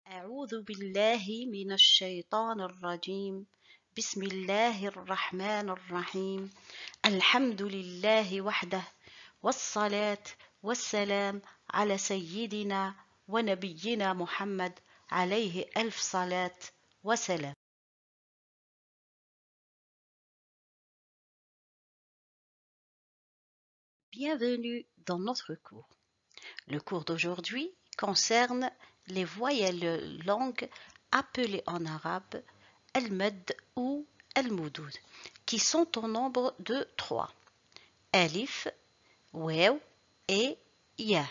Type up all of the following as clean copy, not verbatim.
أعوذ بالله من الشيطان الرجيم. بسم الله الرحمن الرحيم. الحمد لله وحده، والصلاة والسلام على سيدنا ونبينا محمد عليه ألف صلاة وسلام. Bienvenue dans notre cours. Le cours d'aujourd'hui concerne les voyelles longues appelées en arabe al-mad ou al-moudoud, qui sont au nombre de 3. Alif, waw et ya.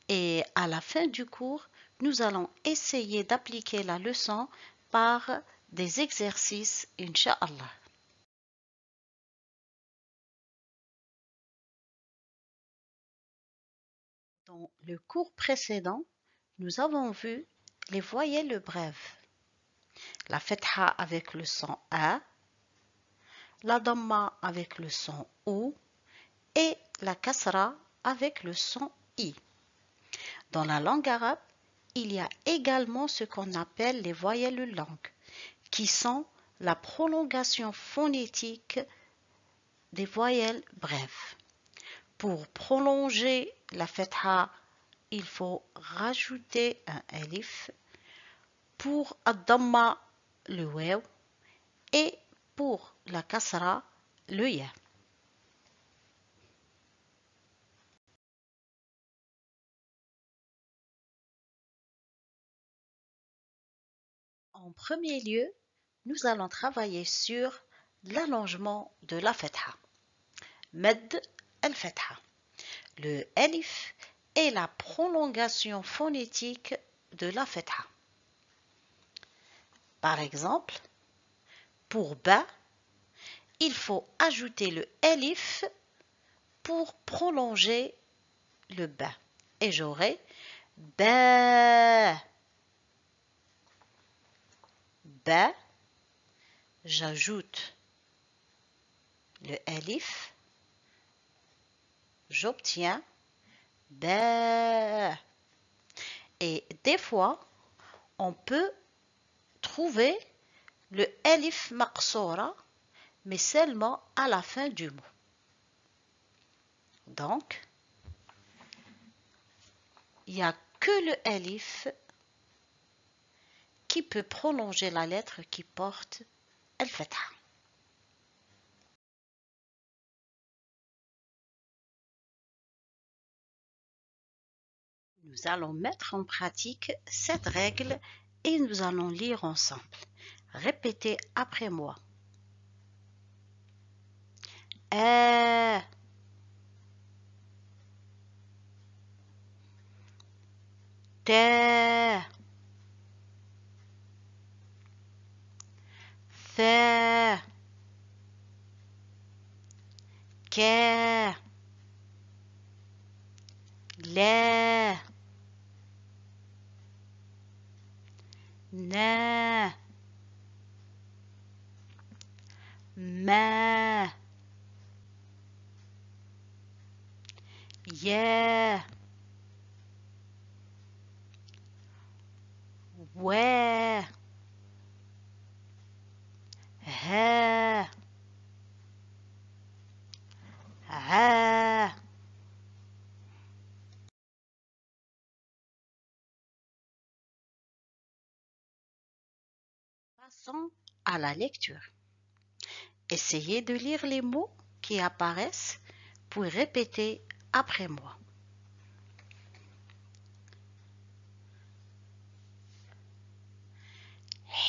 Et à la fin du cours, nous allons essayer d'appliquer la leçon par des exercices, inch'Allah. Dans le cours précédent, nous avons vu les voyelles brèves. La fetha avec le son A, la damma avec le son OU et la kasra avec le son I. Dans la langue arabe, il y a également ce qu'on appelle les voyelles longues, qui sont la prolongation phonétique des voyelles brèves. Pour prolonger la fetha, il faut rajouter un alif. Pour ad-damma, le waw, et pour la kasra, le ya. En premier lieu, nous allons travailler sur l'allongement de la fetha. Mad al-fetha. Le alif est la prolongation phonétique de la fetha. Par exemple, pour ba, il faut ajouter le alif pour prolonger le ba. Et j'aurai ba. Ba, j'ajoute le alif, j'obtiens ba. Et des fois, on peut trouver le alif maqsoura, mais seulement à la fin du mot. Donc, il n'y a que le alif qui peut prolonger la lettre qui porte al-fatha. Nous allons mettre en pratique cette règle et nous allons lire ensemble. Répétez après moi. Ta, tha, ka, la, na, ma, ya, wa, ha, a. Passons à la lecture. Essayez de lire les mots qui apparaissent pour répéter après moi.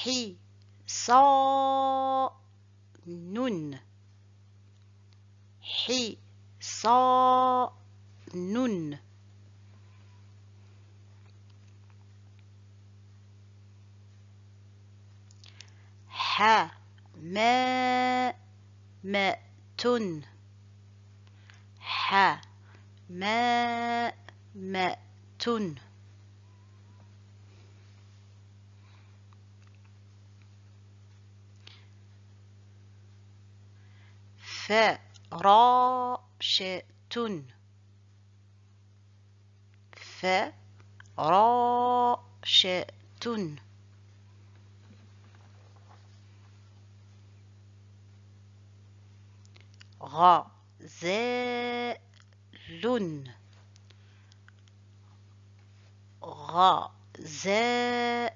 Hi, sa, nun. Hi, sa, nun. Ha, ma, ma, tun. Ha, ma, ma, tun. Fa, ra, she, tun. Fa, ra, غاشتون غازال غازال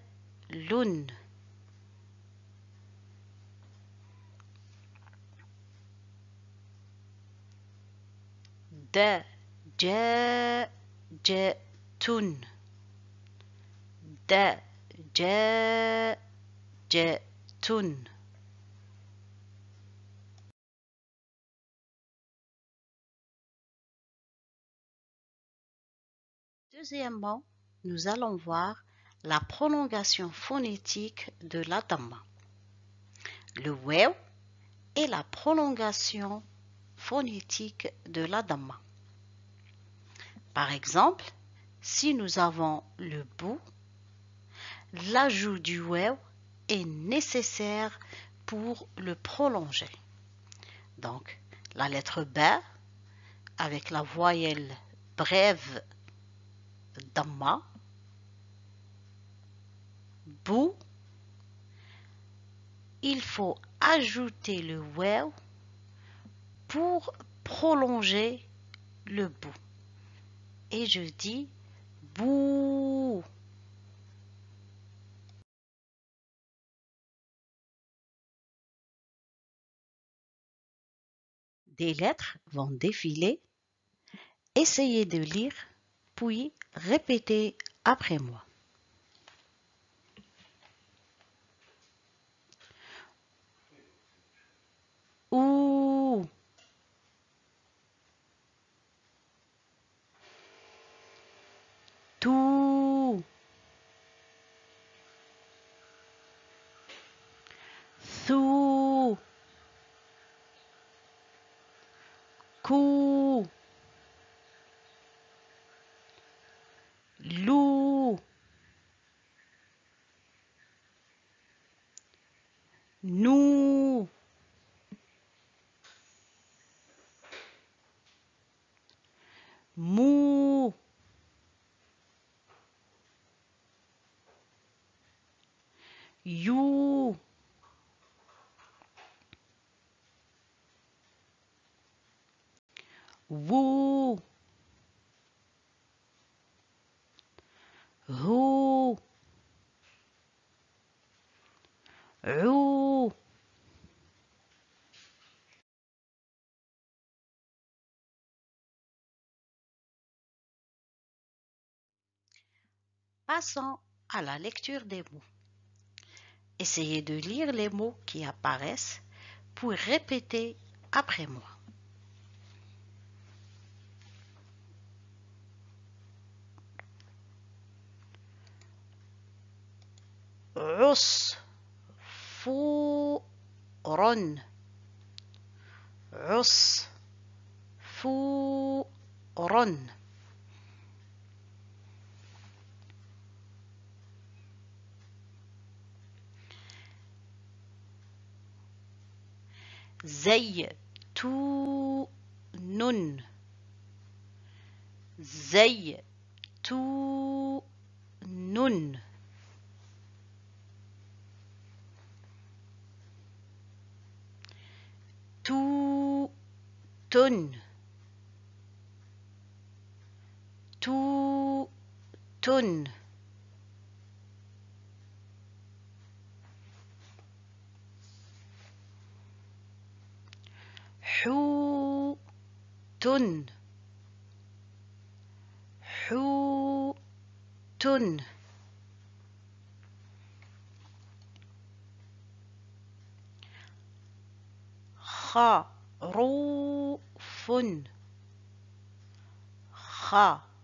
دجاجة دجاجة Deuxièmement, nous allons voir la prolongation phonétique de la damma. Le waw est la prolongation phonétique de la damma. Par exemple, si nous avons le bout, l'ajout du waw est nécessaire pour le prolonger. Donc, la lettre B avec la voyelle brève damma, bout, il faut ajouter le waw pour prolonger le bout. Et je dis bou. Des lettres vont défiler. Essayez de lire, puis répétez après moi. Ou, tout, sou, cou, lou, nous, mou, you, wou, who, ou. Passons à la lecture des mots. Essayez de lire les mots qui apparaissent pour répéter après moi. عصفور عصفور زيتون زيتون توت توت حوت حوت خروف خروف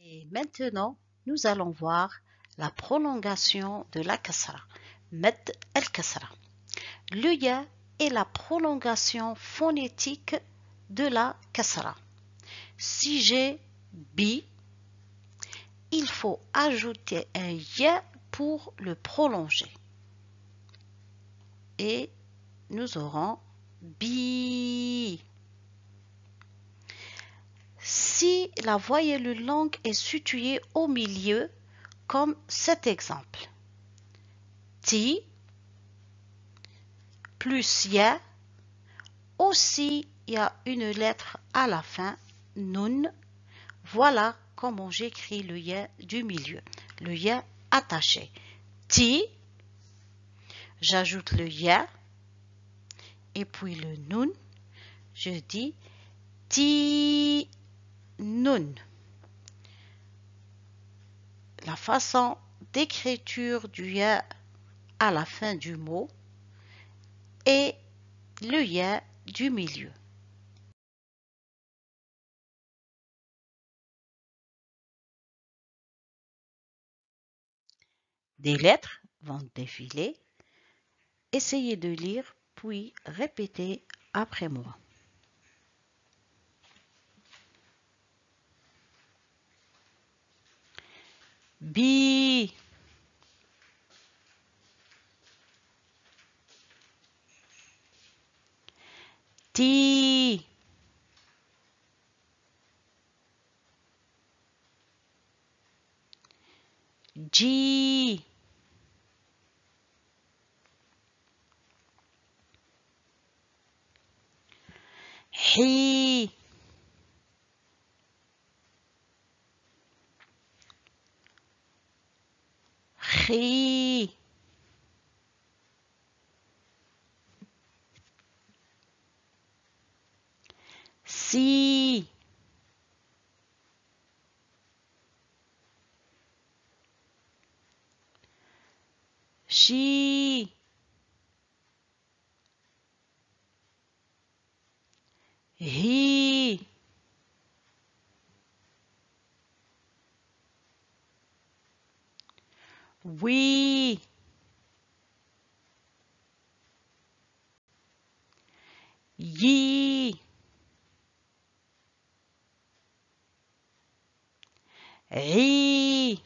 Et maintenant, nous allons voir la prolongation de la kasra, med al-kasra. Le ya est la prolongation phonétique de la kasra. Si j'ai bi, il faut ajouter un ya pour le prolonger. et nous aurons bi. Si la voyelle longue est située au milieu, comme cet exemple, ti plus ya, aussi il y a une lettre à la fin, nun. Voilà comment j'écris le ya du milieu, le ya attaché. Ti, j'ajoute le ya et puis le nun, je dis ti nun. La façon d'écriture du ya à la fin du mot et le ya du milieu. Des lettres vont défiler. Essayez de lire, puis répétez après moi. Bi, ti, ji, hi, chi, si, chi, hi, oui, yi, ri.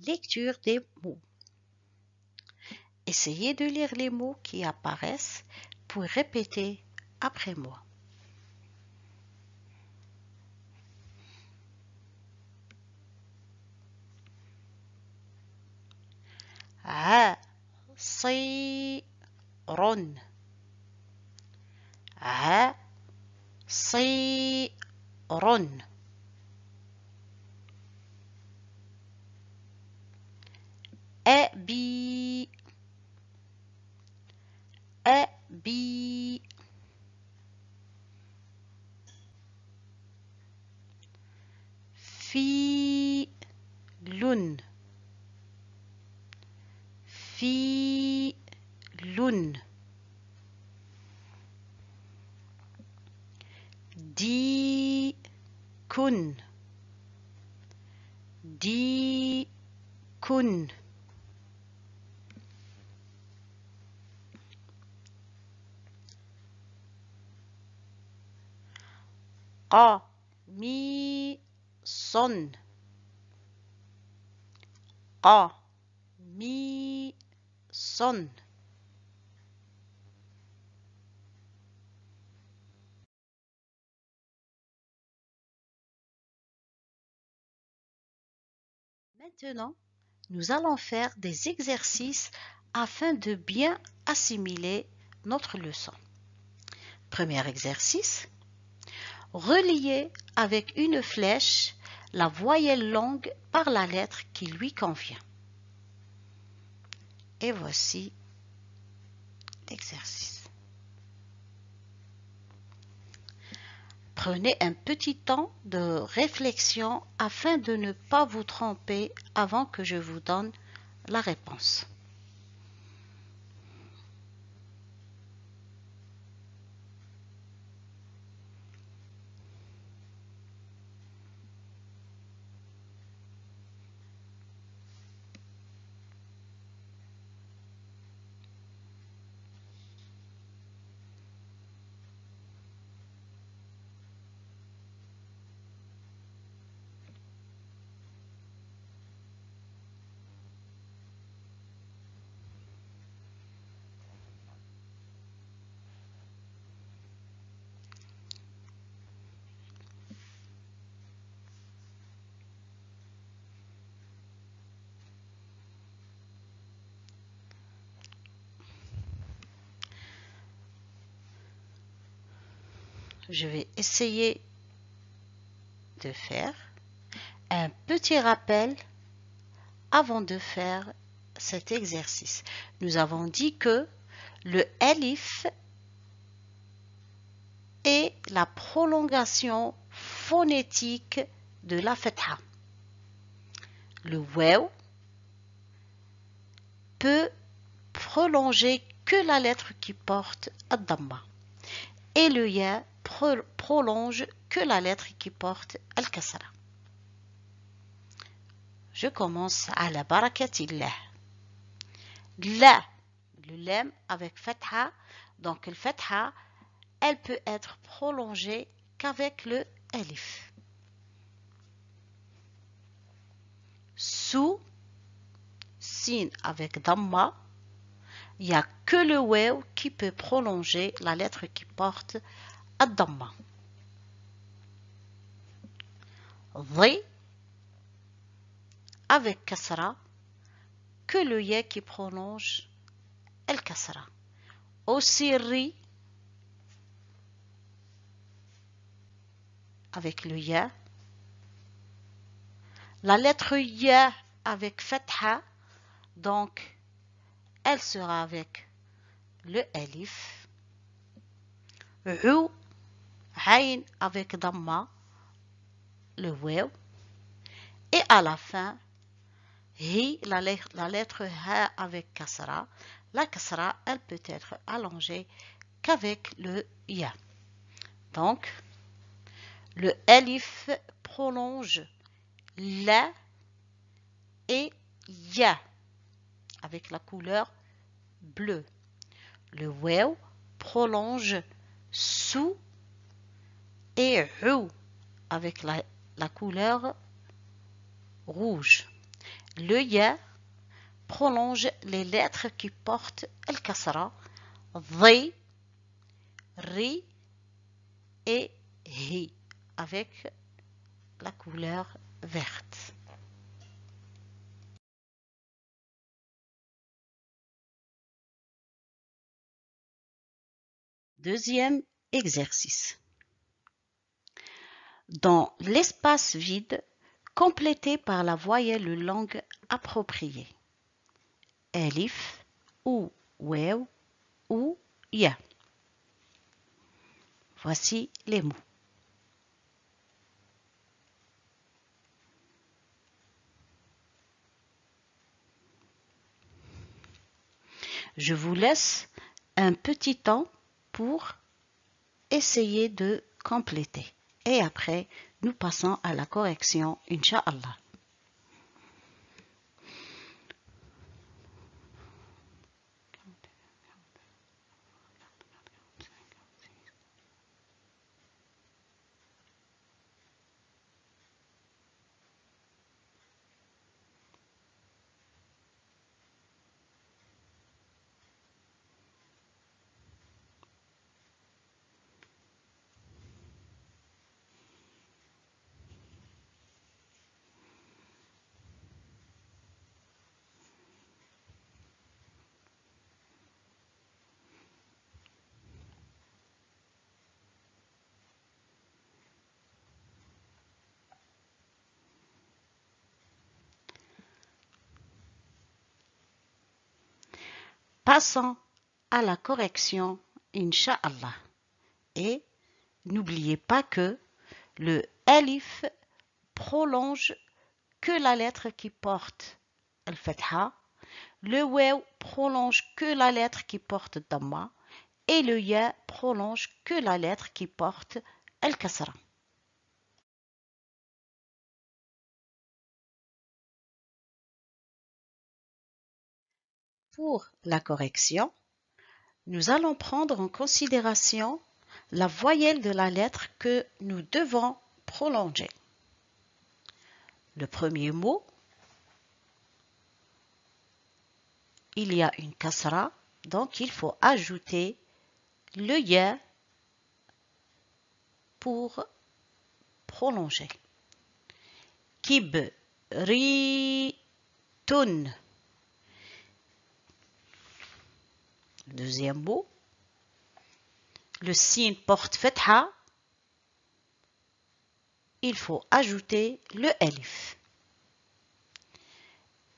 Lecture des mots. Essayez de lire les mots qui apparaissent pour répéter après moi. عصير عصير أبي أبي فيل فيل ديك ديك قميص قميص Maintenant, nous allons faire des exercices afin de bien assimiler notre leçon. Premier exercice. Relier avec une flèche la voyelle longue par la lettre qui lui convient. Et voici l'exercice. Prenez un petit temps de réflexion afin de ne pas vous tromper avant que je vous donne la réponse. je vais essayer de faire un petit rappel avant de faire cet exercice. Nous avons dit que le alif est la prolongation phonétique de la fatha. Le waw peut prolonger que la lettre qui porte ad-damma et le ya prolonge que la lettre qui porte al-kasra. Je commence à la barakatillah. La, le lam avec fatha, donc le fatha, elle peut être prolongée qu'avec le alif. Sous, sin avec damma, il n'y a que le waw qui peut prolonger la lettre qui porte ad-damma. Dhi, avec kasra, que le ya qui prolonge al-kasra. Aussi ri, avec le ya. La lettre ya avec fatha, donc elle sera avec le alif. Hu, ayn avec damma, le waw. Et à la fin, hi, la lettre ha avec kasra. La kasra, elle peut être allongée qu'avec le ya. Donc, le alif prolonge la et ya avec la couleur bleue. Le waw prolonge sous et hu avec la couleur rouge. Le ya prolonge les lettres qui portent al-kasra, dhi, ri et hi avec la couleur verte. Deuxième exercice. Dans l'espace vide, complété par la voyelle langue appropriée. Alif ou waw ou ya. Voici les mots. Je vous laisse un petit temps pour essayer de compléter. Et après, nous passons à la correction, Inch'Allah. Passons à la correction, Inch'Allah. Et n'oubliez pas que le alif prolonge que la lettre qui porte al-fatha, le waw prolonge que la lettre qui porte damma et le ya prolonge que la lettre qui porte al-kasra. Pour la correction, nous allons prendre en considération la voyelle de la lettre que nous devons prolonger. Le premier mot, il y a une kasra, donc il faut ajouter le ya pour prolonger. Kibritun. Deuxième mot, le sin porte fatha, il faut ajouter le alif.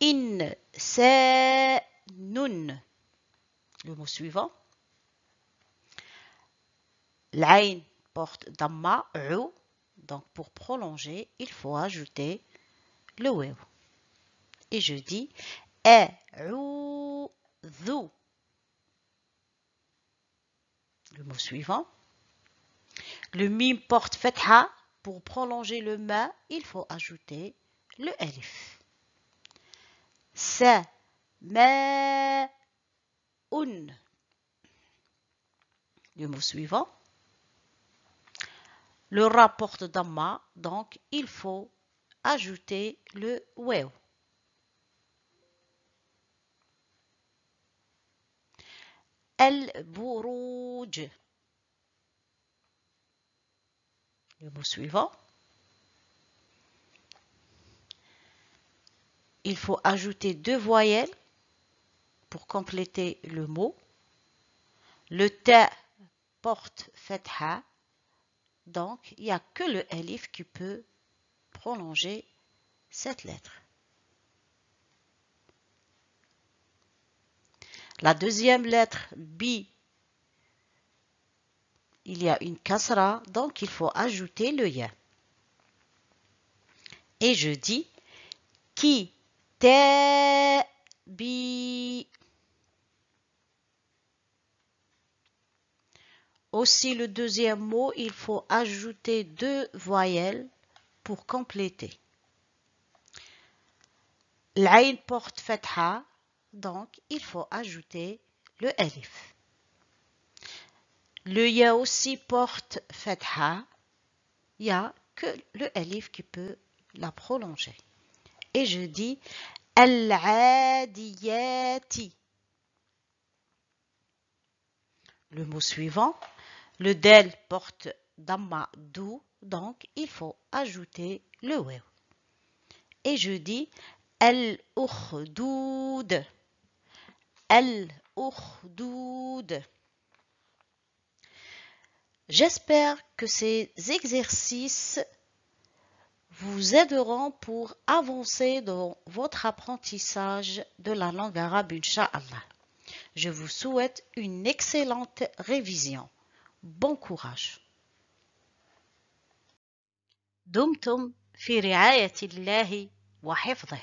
إنسان. Le mot suivant. L'ain porte damma, ou. Donc pour prolonger, il faut ajouter le waw. Et je dis أعوذ. Le mot suivant. Le mim porte fatha. Pour prolonger le ma, il faut ajouter le alif. سماء. Le mot suivant. Le ra porte damma, donc il faut ajouter le waw. البروج. Le mot suivant. Il faut ajouter deux voyelles pour compléter le mot. Le ta porte fatha, donc il n'y a que le alif qui peut prolonger cette lettre. La deuxième lettre, B, il y a une kasra, donc il faut ajouter le ya. Et je dis kitabi. Aussi le deuxième mot, il faut ajouter deux voyelles pour compléter. L'ain porte fatha, donc il faut ajouter le alif. Le ya aussi porte fatha, il n'y a que le alif qui peut la prolonger. Et je dis al-adiyati. Le mot suivant, le del porte damma dou, donc il faut ajouter le waw. Et je dis al-ukhdud. Al-ukhdud. J'espère que ces exercices vous aideront pour avancer dans votre apprentissage de la langue arabe, Inch'Allah. Je vous souhaite une excellente révision. Bon courage. دمتم في رعاية الله وحفظه.